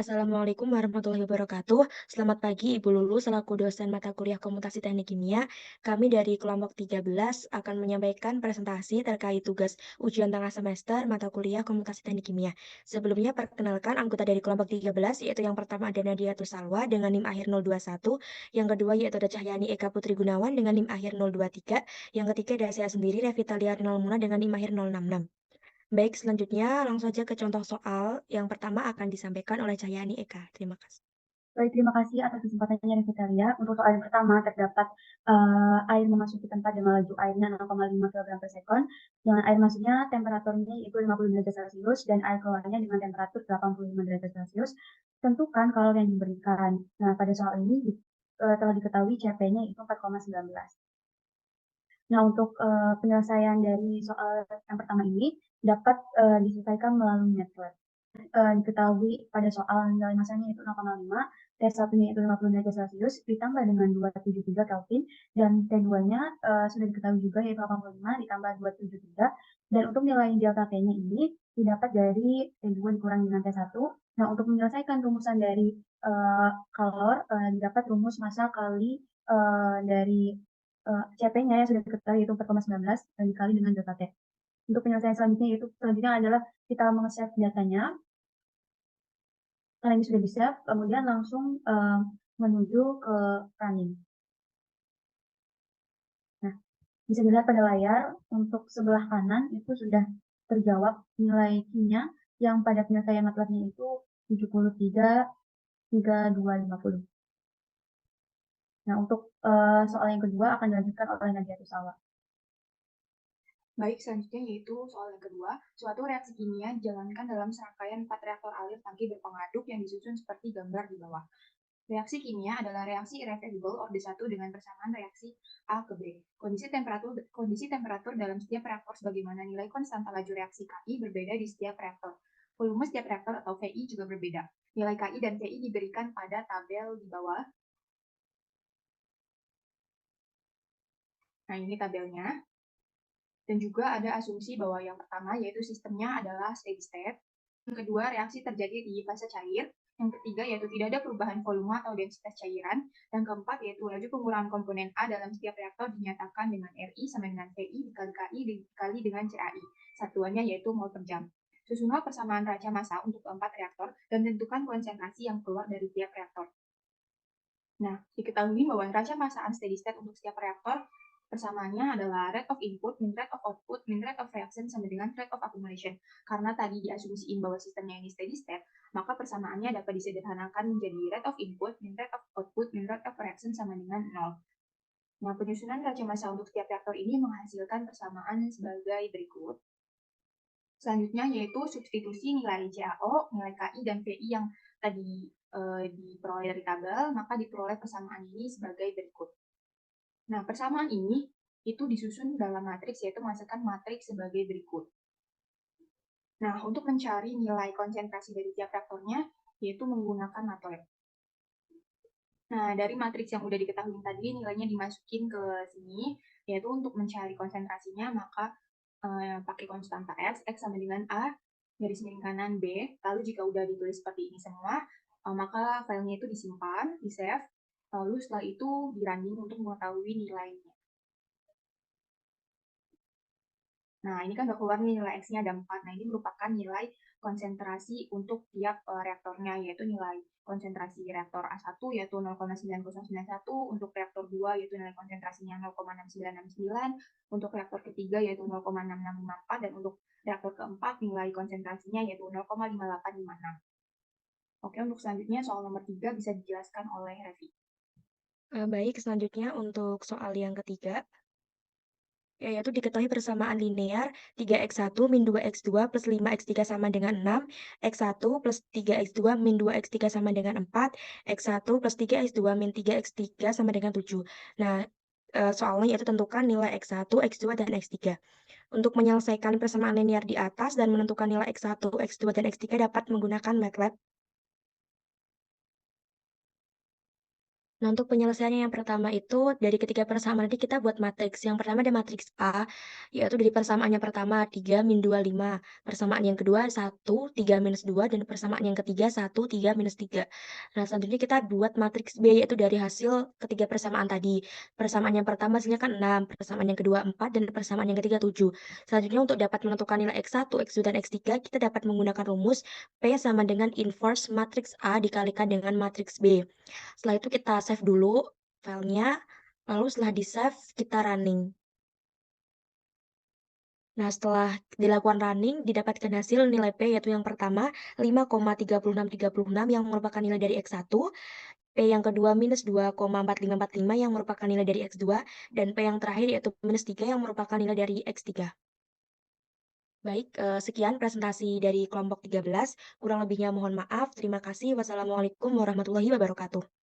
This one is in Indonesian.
Assalamualaikum warahmatullahi wabarakatuh. Selamat pagi Ibu Lulu selaku dosen mata kuliah Komutasi Teknik Kimia. Kami dari kelompok 13 akan menyampaikan presentasi terkait tugas ujian tengah semester mata kuliah Komutasi Teknik Kimia. Sebelumnya perkenalkan anggota dari kelompok 13 yaitu yang pertama ada Nadia Tusalwa dengan NIM akhir 021, yang kedua yaitu ada Cahyani Eka Putri Gunawan dengan NIM akhir 023, yang ketiga ada saya sendiri Revitalia Rinal Muna dengan NIM akhir 066. Baik, selanjutnya langsung saja ke contoh soal. Yang pertama akan disampaikan oleh Cahyani Eka. Terima kasih. Baik, terima kasih atas kesempatannya Revitalia. Untuk soal yang pertama terdapat air memasuki tempat dengan laju airnya 0,5 kg per sekon. Dengan air masuknya temperaturnya itu 50 derajat Celcius dan air keluarnya dengan temperatur 85 derajat Celcius. Tentukan kalor yang diberikan. Nah, pada soal ini telah diketahui CP-nya itu 4,19. Nah, untuk penyelesaian dari soal yang pertama ini dapat diselesaikan melalui MATLAB. Diketahui pada soal nilai masanya itu 0,5, T1-nya itu 50 derajat Celcius, ditambah dengan 273 Kelvin, dan T2-nya sudah diketahui juga yaitu 85 ditambah 273, dan untuk nilai delta T-nya ini didapat dari T2 dikurangi dengan T1. Nah, untuk menyelesaikan rumusan dari kalor, didapat rumus massa kali dari CP-nya yang sudah diketahui yaitu 4,19 dan dikali dengan delta T. Untuk penyelesaian selanjutnya adalah kita meng-save datanya. Karena ini sudah di-save, kemudian langsung menuju ke running. Nah, bisa dilihat pada layar, untuk sebelah kanan itu sudah terjawab nilai Q-nya yang pada penyelesaian MATLAB-nya itu 73,3250. Nah, untuk soal yang kedua akan dilanjutkan oleh Nadia Tusawa. Baik, selanjutnya yaitu soal yang kedua. Suatu reaksi kimia dijalankan dalam serangkaian 4 reaktor alir tangki berpengaduk yang disusun seperti gambar di bawah. Reaksi kimia adalah reaksi irreversible orde 1 dengan persamaan reaksi A ke B. Kondisi temperatur dalam setiap reaktor sebagaimana nilai konstanta laju reaksi KI berbeda di setiap reaktor. Volume setiap reaktor atau VI juga berbeda. Nilai KI dan VI diberikan pada tabel di bawah. Nah, ini tabelnya. Dan juga ada asumsi bahwa yang pertama yaitu sistemnya adalah steady state. Yang kedua, reaksi terjadi di fase cair. Yang ketiga yaitu tidak ada perubahan volume atau densitas cairan. Yang keempat yaitu laju pengurangan komponen A dalam setiap reaktor dinyatakan dengan RI sama dengan VI dikali KI dikali dengan CAI. Satuannya yaitu mol per jam. Susunlah persamaan raca massa untuk keempat reaktor dan tentukan konsentrasi yang keluar dari tiap reaktor. Nah, diketahui bahwa raca massa unsteady state untuk setiap reaktor persamaannya adalah rate of input min rate of output min rate of reaction sama dengan rate of accumulation. Karena tadi diasumsiin bahwa sistemnya ini steady state, maka persamaannya dapat disederhanakan menjadi rate of input min rate of output min rate of reaction sama dengan 0. Nah, penyusunan raca massa untuk setiap reaktor ini menghasilkan persamaan sebagai berikut. Selanjutnya yaitu substitusi nilai CAO, nilai KI, dan VI yang tadi diperoleh dari tabel, maka diperoleh persamaan ini sebagai berikut. Nah, persamaan ini itu disusun dalam matriks, yaitu menghasilkan matriks sebagai berikut. Nah, untuk mencari nilai konsentrasi dari tiap reaktornya, yaitu menggunakan MATLAB. Nah, dari matriks yang udah diketahui tadi, nilainya dimasukin ke sini, yaitu untuk mencari konsentrasinya, maka pakai konstanta X sama dengan A, garis miring kanan B, lalu jika udah ditulis seperti ini semua, maka filenya itu disimpan, di-save, lalu setelah itu di-running untuk mengetahui nilainya. Nah, ini kan udah keluar nih nilai X-nya ada 4. Nah, ini merupakan nilai konsentrasi untuk tiap reaktornya, yaitu nilai konsentrasi reaktor A1 yaitu 0,9091, untuk reaktor 2 yaitu nilai konsentrasinya 0,6969, untuk reaktor ketiga yaitu 0,6654, dan untuk reaktor keempat nilai konsentrasinya yaitu 0,5856. Oke, untuk selanjutnya soal nomor 3 bisa dijelaskan oleh Revi. Baik, selanjutnya untuk soal yang ketiga, yaitu diketahui persamaan linear 3x1 min 2x2 plus 5x3 sama dengan 6, x1 plus 3x2 min 2x3 sama dengan 4, x1 plus 3x2 min 3x3 sama dengan 7. Nah, soalnya yaitu tentukan nilai x1, x2, dan x3. Untuk menyelesaikan persamaan linear di atas dan menentukan nilai x1, x2, dan x3 dapat menggunakan MATLAB. Nah, untuk penyelesaiannya yang pertama itu dari ketiga persamaan tadi kita buat matriks. Yang pertama ada matriks A, yaitu dari persamaan yang pertama 3 min 2 5. Persamaan yang kedua 1, 3 minus 2, dan persamaan yang ketiga 1, 3 minus 3. Nah, selanjutnya kita buat matriks B, yaitu dari hasil ketiga persamaan tadi. Persamaan yang pertama hasilnya kan 6, persamaan yang kedua 4, dan persamaan yang ketiga 7. Selanjutnya untuk dapat menentukan nilai X1, X2, dan X3, kita dapat menggunakan rumus P sama dengan inverse matriks A dikalikan dengan matriks B. Setelah itu kita save dulu filenya, lalu setelah di-save kita running. Nah, setelah dilakukan running, didapatkan hasil nilai P yaitu yang pertama 5,3636 yang merupakan nilai dari X1, P yang kedua minus 2,4545 yang merupakan nilai dari X2, dan P yang terakhir yaitu minus 3 yang merupakan nilai dari X3. Baik, sekian presentasi dari kelompok 13. Kurang lebihnya mohon maaf. Terima kasih. Wassalamualaikum warahmatullahi wabarakatuh.